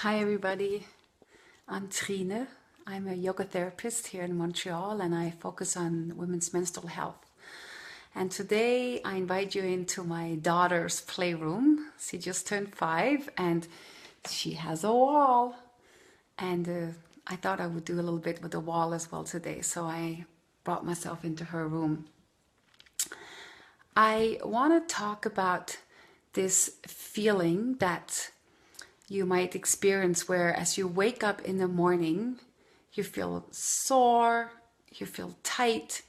Hi everybody, I'm Trine. I'm a yoga therapist here in Montreal and I focus on women's menstrual health. And today I invite you into my daughter's playroom. She just turned 5 and she has a wall. And I thought I would do a little bit with the wall as well today, so I brought myself into her room. I want to talk about this feeling that you might experience where as you wake up in the morning, you feel sore, you feel tight,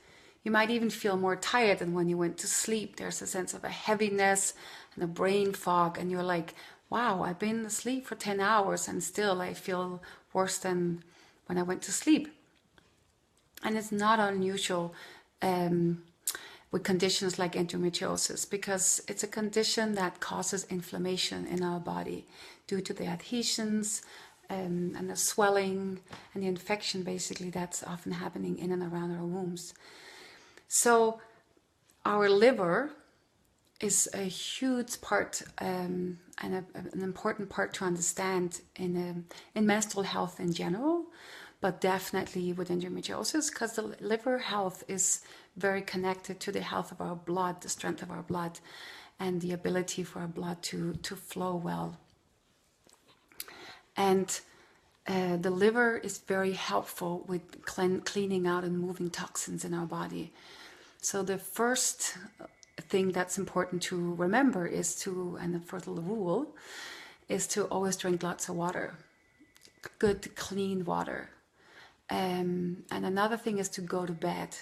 you might even feel more tired than when you went to sleep. There's a sense of a heaviness and a brain fog, and you're like, wow, I've been asleep for 10 hours and still I feel worse than when I went to sleep. And it's not unusual with conditions like endometriosis, because it's a condition that causes inflammation in our body due to the adhesions and the swelling and the infection basically that's often happening in and around our wombs. So our liver is a huge part and an important part to understand in menstrual health in general, but definitely with endometriosis, because the liver health is very connected to the health of our blood, the strength of our blood, and the ability for our blood to flow well. And the liver is very helpful with cleaning out and moving toxins in our body. So the first thing that's important to remember is to, and the first little rule, is to always drink lots of water, good clean water. And another thing is to go to bed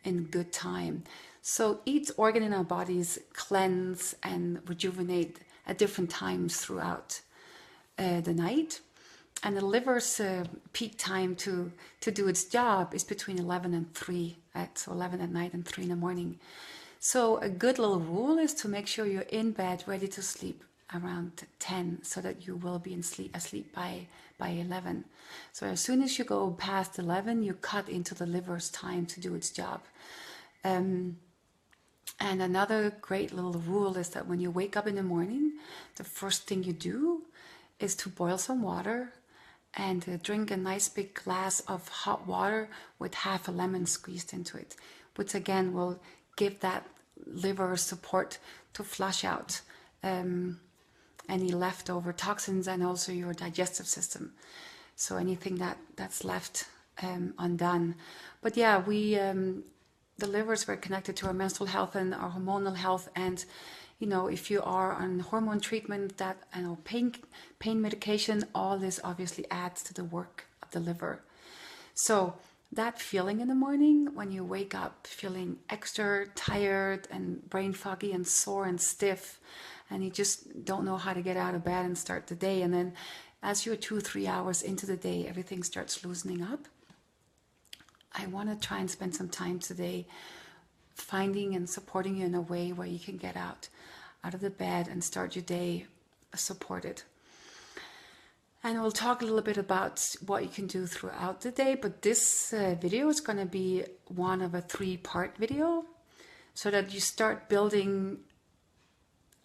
in good time. So each organ in our bodies cleanse and rejuvenate at different times throughout the night. And the liver's peak time to do its job is between 11 and 3, so 11 at night and 3 in the morning. So a good little rule is to make sure you're in bed ready to sleep around 10 so that you will be asleep by 11. So as soon as you go past 11, you cut into the liver's time to do its job. And another great little rule is that when you wake up in the morning, the first thing you do is to boil some water and drink a nice big glass of hot water with half a lemon squeezed into it, which again will give that liver support to flush out any leftover toxins and also your digestive system. So anything that's left undone. But yeah, the liver is very connected to our menstrual health and our hormonal health. And you know, if you are on hormone treatment, that pain medication, all this obviously adds to the work of the liver. So that feeling in the morning when you wake up feeling extra tired and brain foggy and sore and stiff, and you just don't know how to get out of bed and start the day, and then as you're 2-3 hours into the day, everything starts loosening up. I want to try and spend some time today finding and supporting you in a way where you can get out of the bed and start your day supported. And we'll talk a little bit about what you can do throughout the day, but this video is going to be one of a 3-part video so that you start building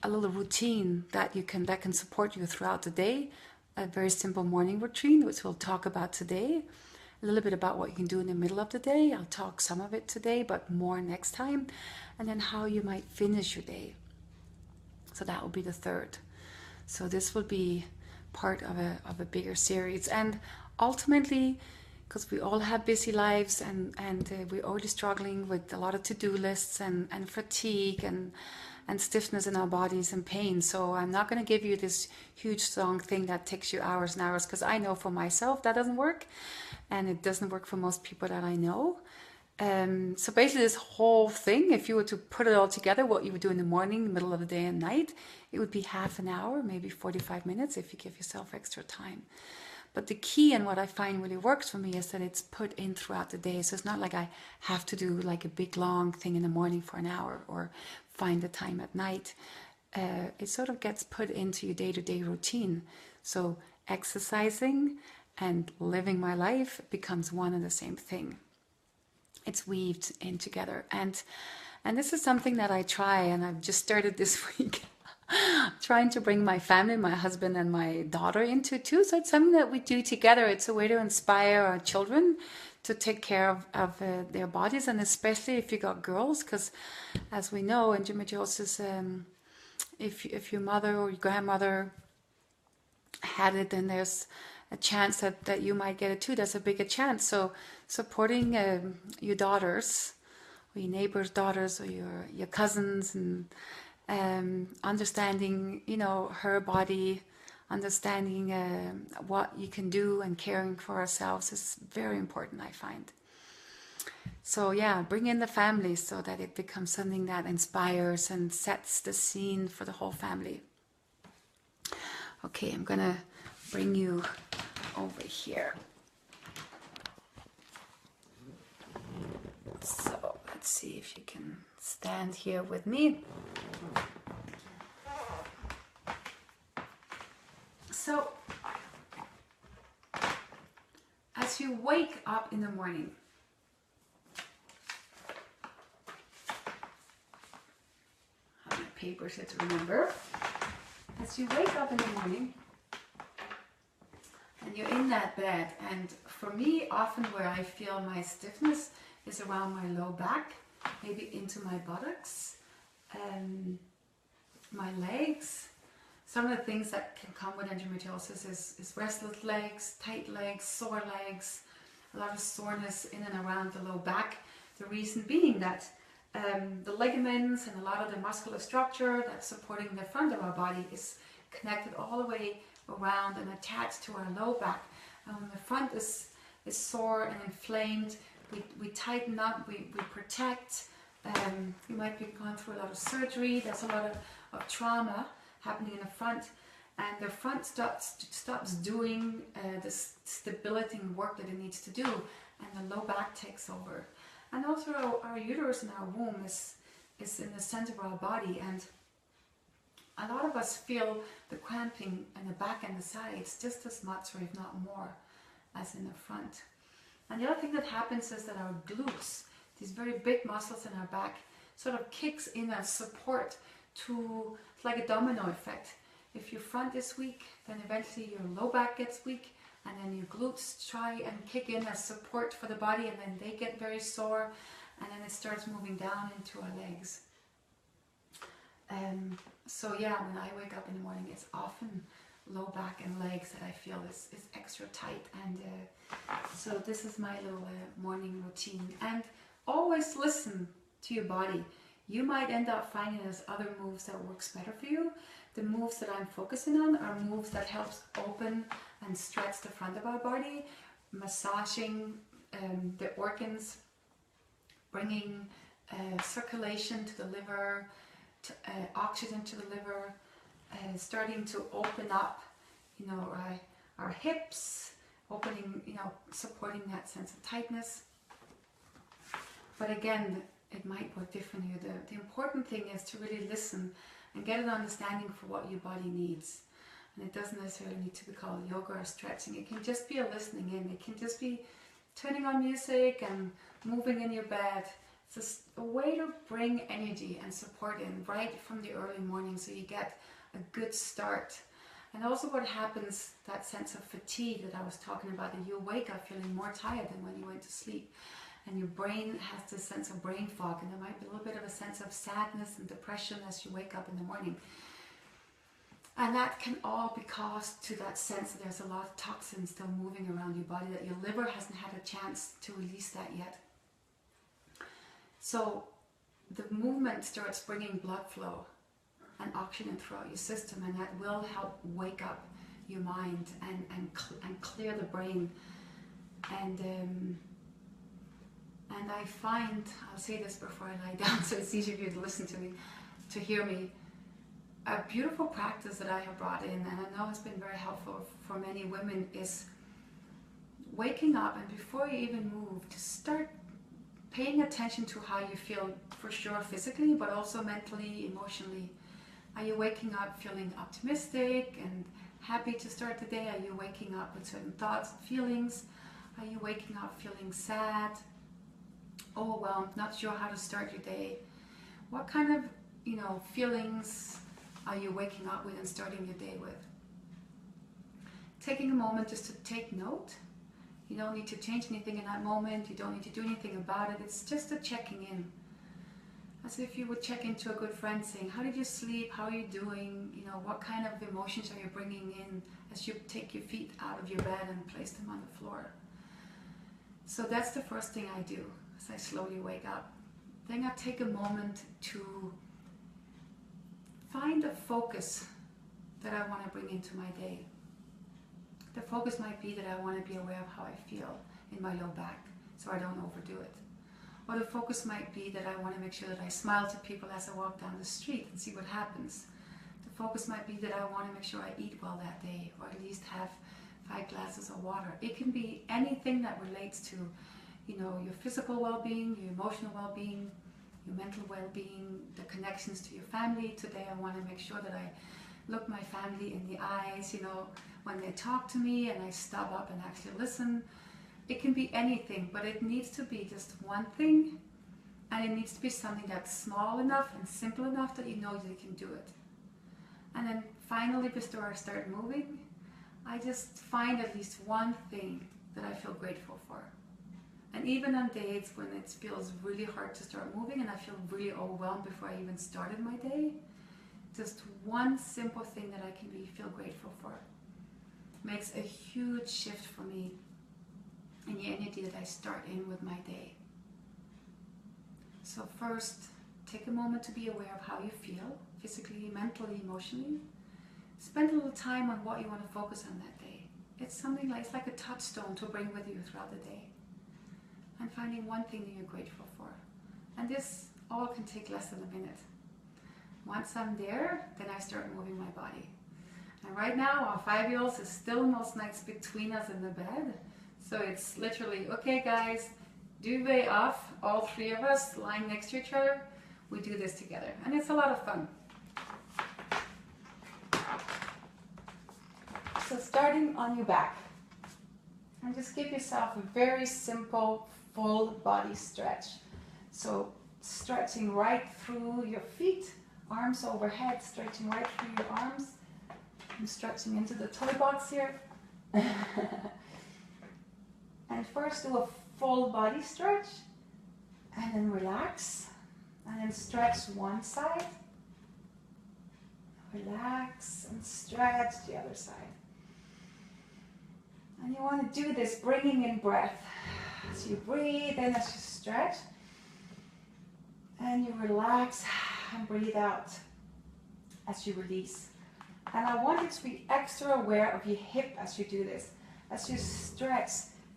a little routine that can support you throughout the day. A very simple morning routine, which we'll talk about today. A little bit about what you can do in the middle of the day. I'll talk some of it today, but more next time. And then how you might finish your day. So that will be the third. So this will be part of a bigger series. And ultimately, because we all have busy lives and we're already struggling with a lot of to-do lists and fatigue and stiffness in our bodies and pain. So I'm not going to give you this huge long thing that takes you hours and hours, because I know for myself that doesn't work, and it doesn't work for most people that I know. So basically this whole thing, if you were to put it all together, what you would do in the morning, middle of the day and night, it would be half an hour, maybe 45 minutes if you give yourself extra time. But the key and what I find really works for me is that it's put in throughout the day. So it's not like I have to do like a big long thing in the morning for an hour or find the time at night. It sort of gets put into your day-to-day routine. So exercising and living my life becomes one and the same thing. It's weaved in together. And this is something that I try, and I've just started this week. trying to bring my family, my husband and my daughter into too. So it's something that we do together. It's a way to inspire our children to take care of their bodies, and especially if you got girls, because as we know, endometriosis, if your mother or your grandmother had it, then there's a chance that you might get it too. There's a bigger chance. So supporting your daughters or your neighbors' daughters or your cousins, and understanding, her body, understanding what you can do, and caring for ourselves is very important, I find. So yeah, bring in the family so that it becomes something that inspires and sets the scene for the whole family. Okay, I'm gonna bring you over here. So let's see if you can stand here with me. So as you wake up in the morning, I have my papers here to remember. As you wake up in the morning and you're in that bed, and for me, often where I feel my stiffness is around my low back, maybe into my buttocks, my legs. Some of the things that can come with endometriosis is restless legs, tight legs, sore legs, a lot of soreness in and around the low back. The reason being that the ligaments and a lot of the muscular structure that's supporting the front of our body is connected all the way around and attached to our low back. The front is sore and inflamed. We tighten up, we protect. You might be going through a lot of surgery. There's a lot of trauma happening in the front, and the front stops doing the stabilizing work that it needs to do, and the low back takes over. And also our uterus and our womb is in the center of our body, and a lot of us feel the cramping in the back and the sides just as much, or if not more, as in the front. And the other thing that happens is that our glutes, these very big muscles in our back, sort of kicks in as support to, it's like a domino effect. If your front is weak, then eventually your low back gets weak, and then your glutes try and kick in as support for the body, and then they get very sore, and then it starts moving down into our legs. So yeah, when I wake up in the morning, it's often low back and legs that I feel is extra tight, and so this is my little morning routine. And always listen to your body. You might end up finding there's other moves that works better for you. The moves that I'm focusing on are moves that helps open and stretch the front of our body, massaging the organs, bringing circulation to the liver, oxygen to the liver, starting to open up, our hips, opening, supporting that sense of tightness. But again, it might work differently. The important thing is to really listen and get an understanding for what your body needs. And it doesn't necessarily need to be called yoga or stretching. It can just be a listening in. It can just be turning on music and moving in your bed. It's just a way to bring energy and support in right from the early morning, so you get a good start. And also what happens, that sense of fatigue that I was talking about, that you wake up feeling more tired than when you went to sleep. And your brain has this sense of brain fog, and there might be a little bit of a sense of sadness and depression as you wake up in the morning. And that can all be caused to that sense that there's a lot of toxins still moving around your body, that your liver hasn't had a chance to release that yet. So the movement starts bringing blood flow and oxygen throughout your system, and that will help wake up your mind and clear the brain. And I find, I'll say this before I lie down so it's easier for you to listen to me, to hear me, a beautiful practice that I have brought in, and I know has been very helpful for many women, is waking up, and before you even move, to start paying attention to how you feel, for sure physically, but also mentally, emotionally. Are you waking up feeling optimistic and happy to start the day? Are you waking up with certain thoughts and feelings? Are you waking up feeling sad, overwhelmed, not sure how to start your day? What kind of feelings are you waking up with and starting your day with? Taking a moment just to take note. You don't need to change anything in that moment. You don't need to do anything about it. It's just a checking in. As if you would check into a good friend saying, how did you sleep? How are you doing? You know, what kind of emotions are you bringing in as you take your feet out of your bed and place them on the floor? So that's the first thing I do as I slowly wake up. Then I take a moment to find a focus that I want to bring into my day. The focus might be that I want to be aware of how I feel in my low back so I don't overdo it. Or the focus might be that I want to make sure that I smile to people as I walk down the street and see what happens. The focus might be that I want to make sure I eat well that day, or at least have 5 glasses of water. It can be anything that relates to, you know, your physical well-being, your emotional well-being, your mental well-being, the connections to your family. Today I want to make sure that I look my family in the eyes, you know, when they talk to me, and I stop up and actually listen. It can be anything, but it needs to be just one thing, and it needs to be something that's small enough and simple enough that you know that you can do it. And then finally, before I start moving, I just find at least one thing that I feel grateful for. And even on days when it feels really hard to start moving and I feel really overwhelmed before I even started my day, just one simple thing that I can feel grateful for makes a huge shift for me in the energy that I start in with my day. So first, take a moment to be aware of how you feel, physically, mentally, emotionally. Spend a little time on what you want to focus on that day. It's like a touchstone to bring with you throughout the day. And finding one thing that you're grateful for. And this all can take less than a minute. Once I'm there, then I start moving my body. And right now, our 5-year-old is still most nights between us in the bed. So it's literally, okay guys, duvet off, all 3 of us lying next to each other. We do this together, and it's a lot of fun. So starting on your back, and just give yourself a very simple full body stretch. So stretching right through your feet, arms overhead, stretching right through your arms. I'm stretching into the toy box here. And first do a full body stretch, and then relax, and then stretch one side, relax and stretch the other side. And you want to do this bringing in breath. As you breathe in, as you stretch, and you relax and breathe out as you release. And I want you to be extra aware of your hip as you do this. As you stretch,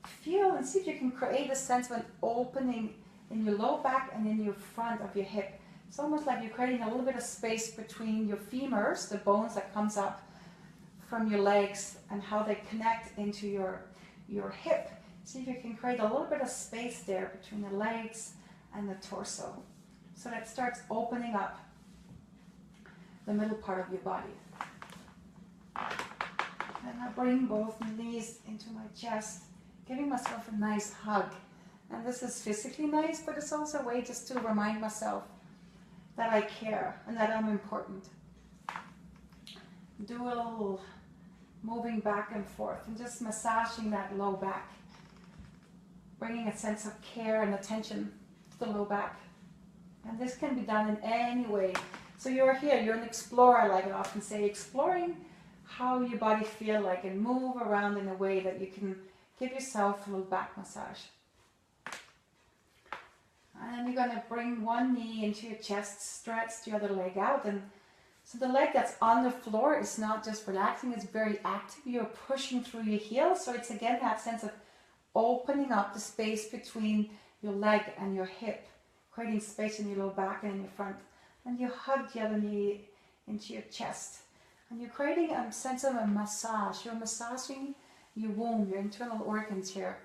feel and see if you can create a sense of an opening in your low back and in your front of your hip. It's almost like you're creating a little bit of space between your femurs, the bones that comes up from your legs, and how they connect into your hip. See if you can create a little bit of space there between the legs and the torso. So that starts opening up the middle part of your body. And I bring both knees into my chest, giving myself a nice hug. And this is physically nice, but it's also a way just to remind myself that I care and that I'm important. Do a little moving back and forth and just massaging that low back, bringing a sense of care and attention to the low back. And this can be done in any way. So you're here, you're an explorer, like I often say, exploring how your body feels like, and move around in a way that you can give yourself a little back massage. And then you're going to bring one knee into your chest, stretch the other leg out. And so the leg that's on the floor is not just relaxing, it's very active. You're pushing through your heels. So it's again that sense of opening up the space between your leg and your hip, creating space in your low back and in your front. And you hug the other knee into your chest. And you're creating a sense of a massage. You're massaging your womb, your internal organs here.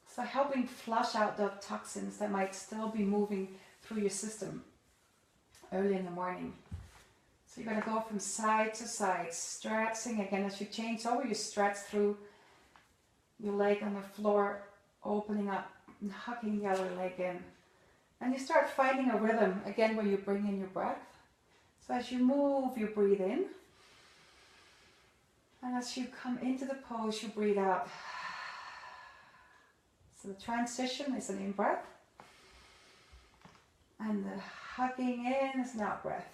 So helping flush out the toxins that might still be moving through your system early in the morning. So you're going to go from side to side, stretching again. As you change over, you stretch through your leg on the floor, opening up and hugging the other leg in. And you start finding a rhythm, again, where you bring in your breath So as you move, you breathe in. And as you come into the pose, you breathe out. So the transition is an in-breath. And the hugging in is an out-breath.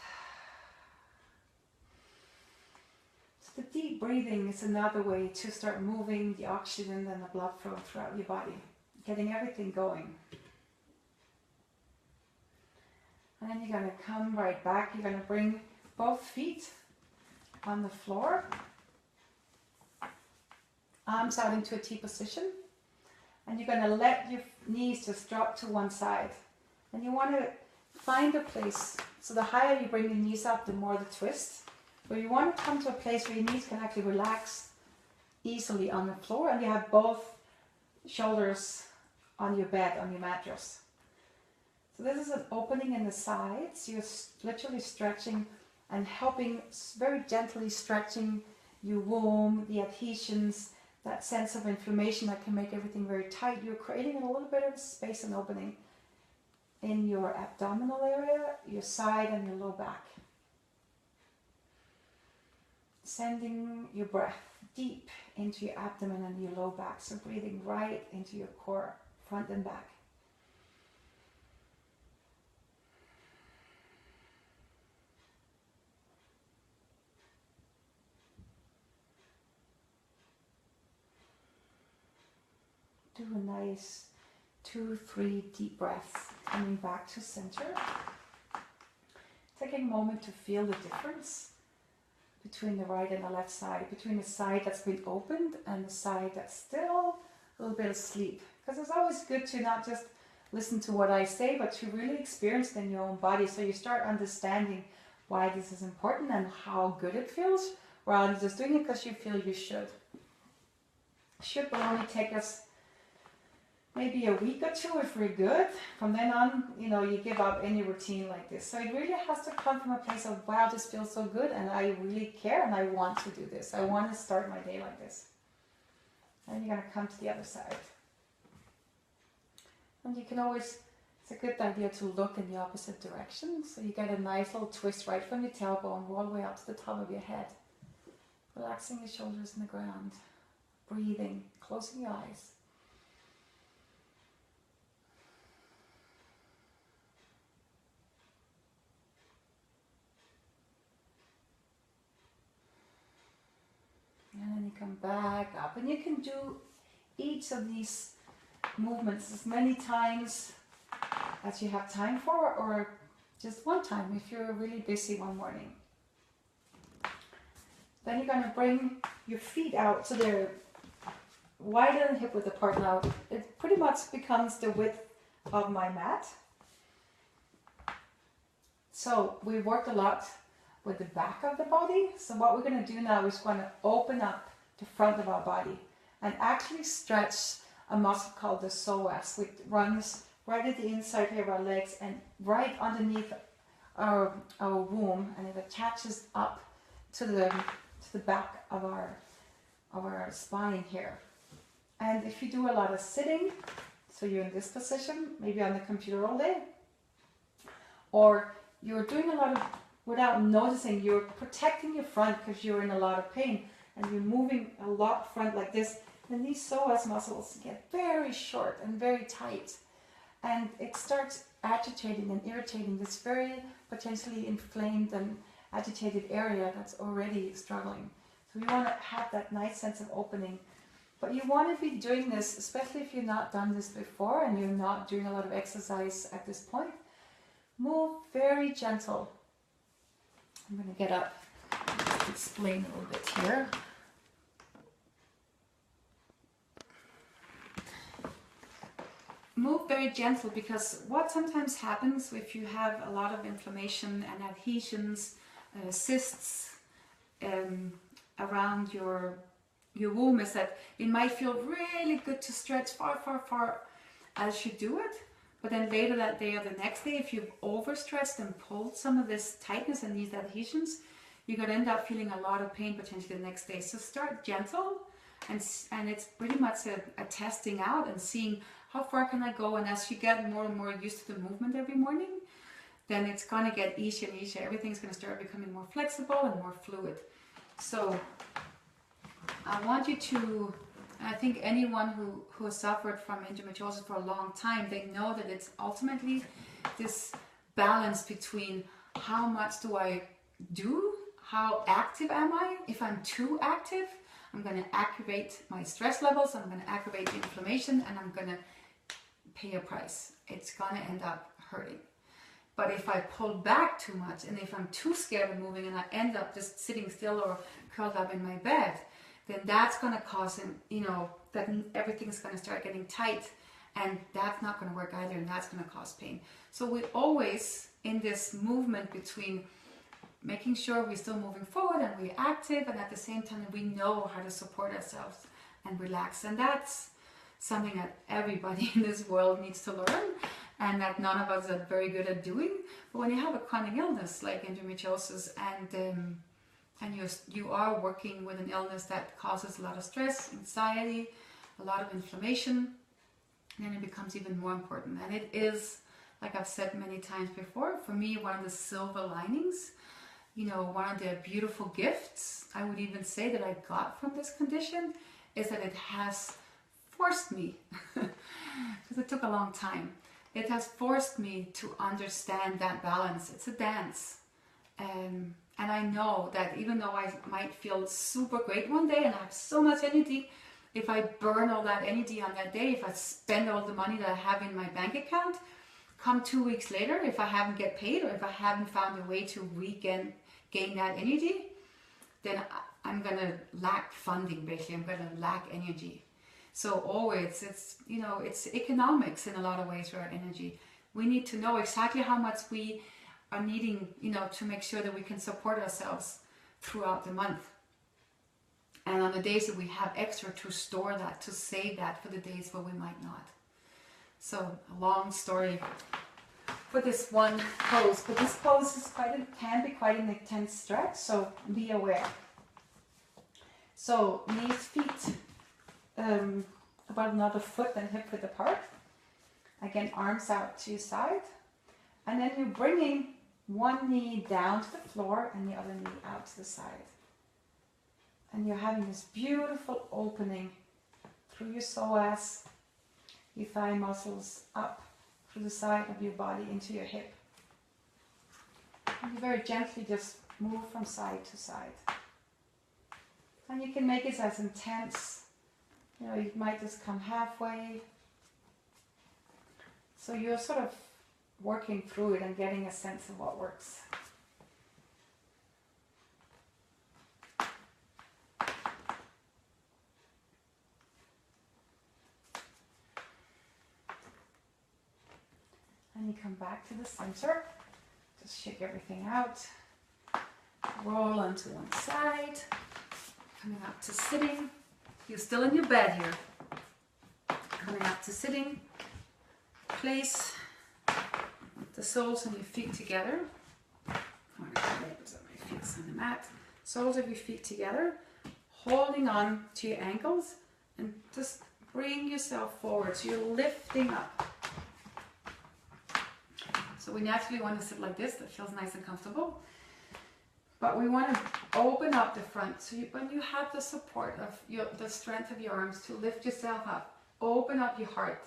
So the deep breathing is another way to start moving the oxygen and the blood flow throughout your body, getting everything going. And then you're going to come right back. You're going to bring both feet on the floor. Arms out into a T position. And you're going to let your knees just drop to one side. And you want to find a place. So the higher you bring your knees up, the more the twist. But you want to come to a place where your knees can actually relax easily on the floor. And you have both shoulders on your bed, on your mattress. So this is an opening in the sides. You're literally stretching and helping, very gently stretching your womb, the adhesions, that sense of inflammation that can make everything very tight. You're creating a little bit of space and opening in your abdominal area, your side and your low back. Sending your breath deep into your abdomen and your low back. So breathing right into your core, front and back. Do a nice 2-3 deep breaths, coming back to center. Taking a moment to feel the difference between the right and the left side, between the side that's been opened and the side that's still a little bit asleep. Because it's always good to not just listen to what I say, but to really experience it in your own body, so you start understanding why this is important and how good it feels, rather than just doing it because you feel you should. Should will only take us maybe a week or two if we're good. From then on, you give up any routine like this. So it really has to come from a place of, wow, this feels so good and I really care and I want to do this. I want to start my day like this. And you're going to come to the other side. And you can always, it's a good idea to look in the opposite direction. So you get a nice little twist right from your tailbone all the way up to the top of your head. Relaxing your shoulders in the ground. Breathing, closing your eyes. And then you come back up. And you can do each of these movements as many times as you have time for, or just one time if you're really busy one morning. Then you're going to bring your feet out so they're wider than hip width apart now. It pretty much becomes the width of my mat. So we worked a lot with the back of the body. So what we're going to do now is going to open up the front of our body and actually stretch a muscle called the psoas, which runs right at the inside here of our legs and right underneath our womb, and it attaches up to the back of our spine here. And if you do a lot of sitting, so you're in this position, maybe on the computer all day, or you're doing a lot of, without noticing, you're protecting your front because you're in a lot of pain and you're moving a lot front like this, then these psoas muscles get very short and very tight, and it starts agitating and irritating this very potentially inflamed and agitated area that's already struggling. So you want to have that nice sense of opening. But you want to be doing this, especially if you've not done this before and you're not doing a lot of exercise at this point. Move very gentle. I'm going to get up and explain a little bit here. Move very gentle, because what sometimes happens if you have a lot of inflammation and adhesions, cysts around your womb, is that it might feel really good to stretch far as you do it, but then later that day or the next day, if you've overstretched and pulled some of this tightness and these adhesions, you're going to end up feeling a lot of pain potentially the next day. So start gentle, and it's pretty much a testing out and seeing how far can I go. And as you get more and more used to the movement every morning, then it's going to get easier and easier. Everything's going to start becoming more flexible and more fluid. So I want you to, I think anyone who has suffered from endometriosis for a long time, they know that it's ultimately this balance between how much do I do, how active am I. If I'm too active, I'm going to aggravate my stress levels, I'm going to aggravate the inflammation, and I'm going to pay a price. It's going to end up hurting. But if I pull back too much, and if I'm too scared of moving and I end up just sitting still or curled up in my bed, then that's going to cause, that everything's going to start getting tight, and that's not going to work either, and that's going to cause pain. So we're always in this movement between making sure we're still moving forward and we're active, and at the same time we know how to support ourselves and relax. And that's something that everybody in this world needs to learn, and that none of us are very good at doing. But when you have a chronic illness like endometriosis, and you are working with an illness that causes a lot of stress, anxiety, a lot of inflammation, then it becomes even more important. And it is, like I've said many times before, for me, one of the silver linings, one of the beautiful gifts, I would even say, that I got from this condition is that it has forced me, because it took a long time, it has forced me to understand that balance. It's a dance. And I know that even though I might feel super great one day and I have so much energy, if I burn all that energy on that day, if I spend all the money that I have in my bank account, come 2 weeks later, if I haven't get paid, or if I haven't found a way to gain that energy, then I'm going to lack funding, basically. I'm going to lack energy. So always, it's economics in a lot of ways for our energy. We need to know exactly how much we are needing, to make sure that we can support ourselves throughout the month. And on the days that we have extra, to store that, to save that for the days where we might not. So a long story for this one pose, but this pose can be quite an intense stretch, so be aware. So knees, feet, about another foot and hip width apart. Again, arms out to your side. And then you're bringing one knee down to the floor and the other knee out to the side. And you're having this beautiful opening through your psoas, your thigh muscles up through the side of your body into your hip. And you very gently just move from side to side. And you can make it as intense. You might just come halfway. So you're sort of working through it and getting a sense of what works. And you come back to the center. Just shake everything out. Roll onto one side. Coming up to sitting. You're still in your bed here. Coming up to sitting. Place the soles of your feet together. My feet's on the mat. Soles of your feet together. Holding on to your ankles. And just bring yourself forward. So you're lifting up. So we naturally want to sit like this. That feels nice and comfortable. But we want to open up the front. So when you have the support of the strength of your arms to lift yourself up, open up your heart.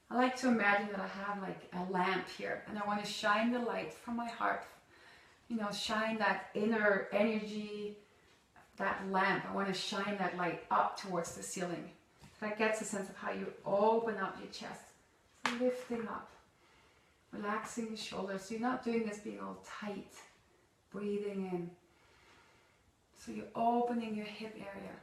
I like to imagine that I have like a lamp here, and I want to shine the light from my heart. Shine that inner energy, that lamp. I want to shine that light up towards the ceiling. That gets a sense of how you open up your chest. So lifting up, relaxing your shoulders. So you're not doing this being all tight. Breathing in. So you're opening your hip area.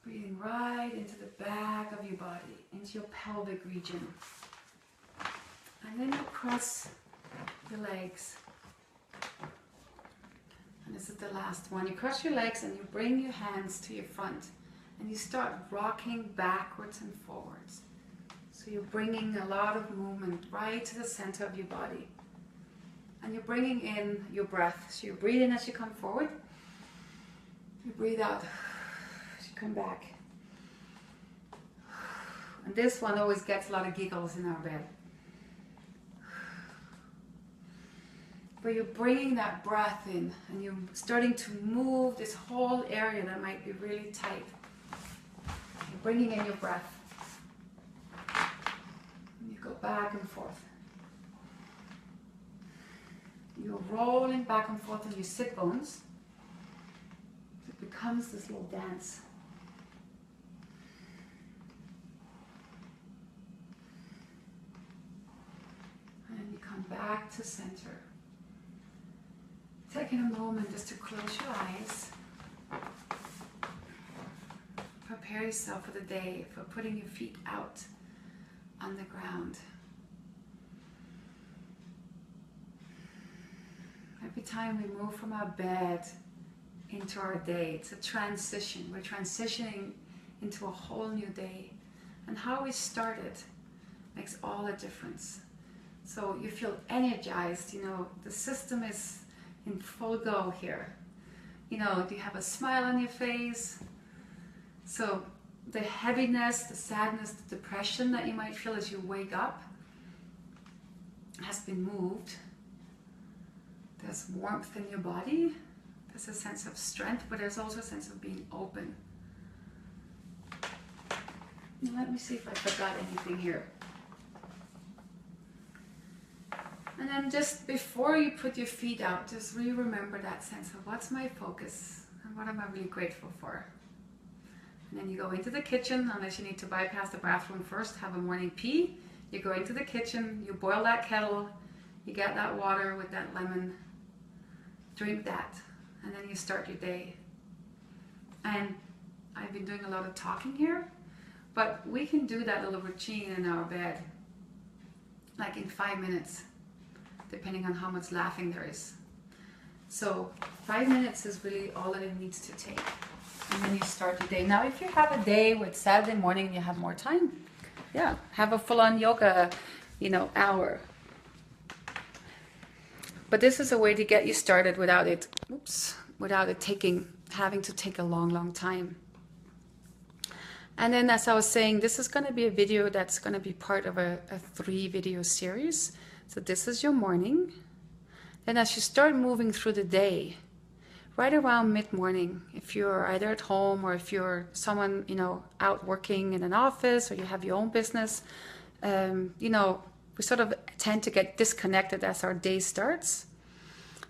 Breathing right into the back of your body, into your pelvic region. And then you cross your legs. And this is the last one. You cross your legs and you bring your hands to your front. And you start rocking backwards and forwards. So you're bringing a lot of movement right to the center of your body. And you're bringing in your breath. So you breathe in as you come forward. You breathe out as you come back. And this one always gets a lot of giggles in our bed. But you're bringing that breath in and you're starting to move this whole area that might be really tight. You're bringing in your breath. And you go back and forth. You're rolling back and forth on your sit bones. It becomes this little dance. And you come back to center. Taking a moment just to close your eyes. Prepare yourself for the day, for putting your feet out on the ground. Every time we move from our bed into our day, it's a transition. We're transitioning into a whole new day. And how we started makes all the difference. So you feel energized, you know, the system is in full go here. You know, do you have a smile on your face? So the heaviness, the sadness, the depression that you might feel as you wake up has been moved. There's warmth in your body. There's a sense of strength, but there's also a sense of being open. Now let me see if I forgot anything here. And then just before you put your feet out, just really remember that sense of what's my focus and what am I really grateful for. And then you go into the kitchen, unless you need to bypass the bathroom first, have a morning pee. You go into the kitchen, you boil that kettle, you get that water with that lemon, drink that, and then you start your day. And I've been doing a lot of talking here, but we can do that little routine in our bed, like in 5 minutes. Depending on how much laughing there is. So 5 minutes is really all that it needs to take. And then you start your day. Now if you have a day with Saturday morning and you have more time, yeah, have a full-on yoga, you know, hour. But this is a way to get you started without it, having to take a long, long time. And then as I was saying, this is going to be a video that's going to be part of a 3-video series. So this is your morning. Then as you start moving through the day, right around mid-morning, if you're either at home or if you're someone, you know, out working in an office or you have your own business, you know, we sort of tend to get disconnected as our day starts.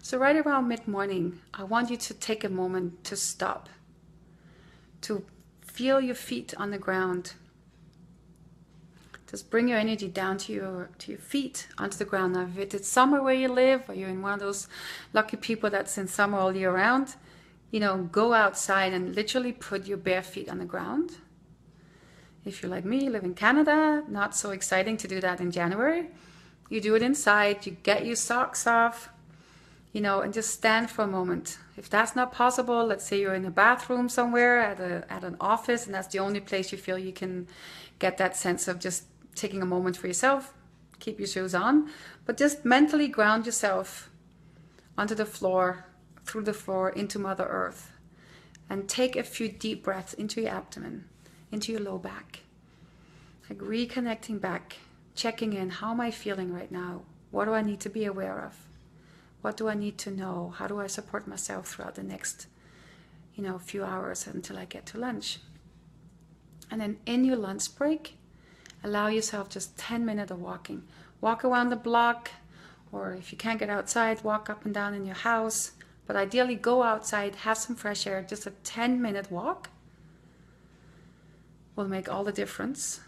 So right around mid-morning, I want you to take a moment to stop, to feel your feet on the ground. Just bring your energy down to your feet, onto the ground. Now, if it's summer where you live, or you're in one of those lucky people that's in summer all year round, you know, go outside and literally put your bare feet on the ground. If you're like me, you live in Canada, not so exciting to do that in January. You do it inside, you get your socks off, you know, and just stand for a moment. If that's not possible, let's say you're in a bathroom somewhere at an office, and that's the only place you feel you can get that sense of just taking a moment for yourself, keep your shoes on, but just mentally ground yourself onto the floor, through the floor, into Mother Earth, and take a few deep breaths into your abdomen, into your low back, like reconnecting back, checking in, how am I feeling right now? What do I need to be aware of? What do I need to know? How do I support myself throughout the next, you know, few hours until I get to lunch? And then in your lunch break, allow yourself just 10 minutes of walking. Walk around the block, or if you can't get outside, walk up and down in your house. But ideally, go outside, have some fresh air. Just a 10-minute walk will make all the difference.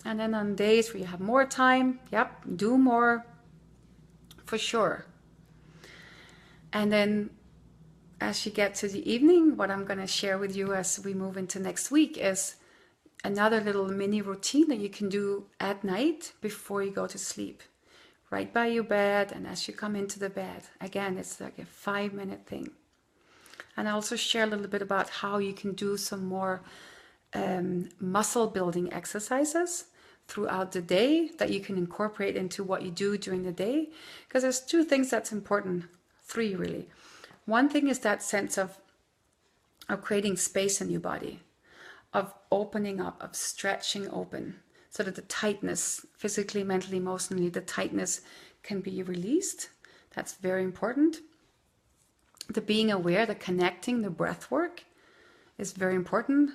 And then on days where you have more time, yep, do more for sure. And then as you get to the evening, what I'm going to share with you as we move into next week is another little mini routine that you can do at night before you go to sleep, right by your bed. And as you come into the bed, again, it's like a 5-minute thing. And I also share a little bit about how you can do some more muscle building exercises throughout the day that you can incorporate into what you do during the day. Because there's 2 things that's important, 3 really. One thing is that sense of creating space in your body, of opening up, of stretching open, so that the tightness, physically, mentally, emotionally, the tightness can be released. That's very important. The being aware, the connecting, the breath work is very important.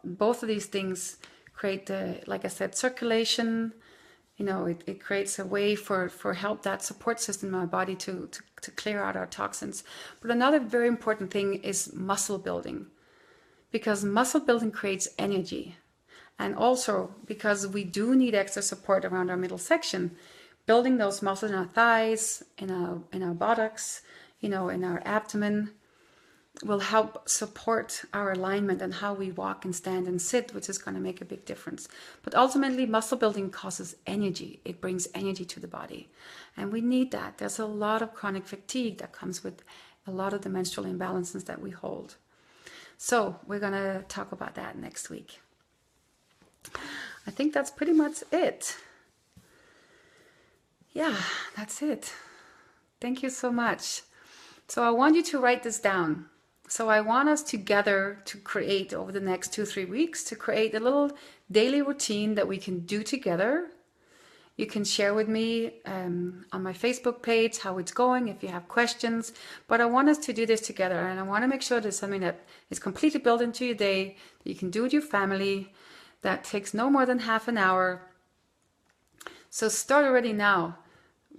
Both of these things create the, like I said, circulation. It creates a way for help, that support system in our body to clear out our toxins. But another very important thing is muscle building, because muscle building creates energy. And also because we do need extra support around our middle section, building those muscles in our thighs, in our buttocks, in our abdomen, will help support our alignment and how we walk and stand and sit, which is going to make a big difference. But ultimately, muscle building causes energy. It brings energy to the body. And we need that. There's a lot of chronic fatigue that comes with a lot of the menstrual imbalances that we hold. So we're going to talk about that next week. I think that's pretty much it. Yeah, that's it. Thank you so much. So I want you to write this down. So I want us together to create, over the next 2-3 weeks, to create a little daily routine that we can do together. You can share with me on my Facebook page how it's going if you have questions. But I want us to do this together, and I want to make sure there's something that is completely built into your day, that you can do with your family, that takes no more than half an hour. So start already now.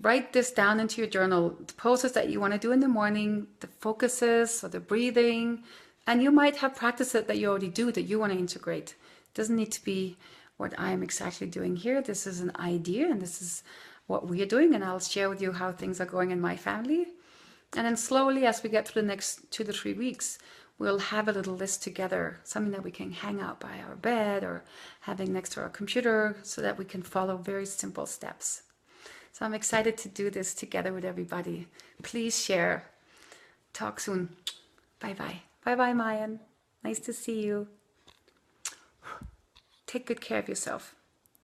Write this down into your journal, the poses that you want to do in the morning, the focuses or the breathing, and you might have practices that you already do that you want to integrate. It doesn't need to be what I'm exactly doing here. This is an idea, and this is what we are doing, and I'll share with you how things are going in my family. And then slowly, as we get through the next 2 to 3 weeks, we'll have a little list together, something that we can hang out by our bed or having next to our computer, so that we can follow very simple steps. So I'm excited to do this together with everybody. Please share. Talk soon. Bye-bye. Bye-bye, Mayan. Nice to see you. Take good care of yourself.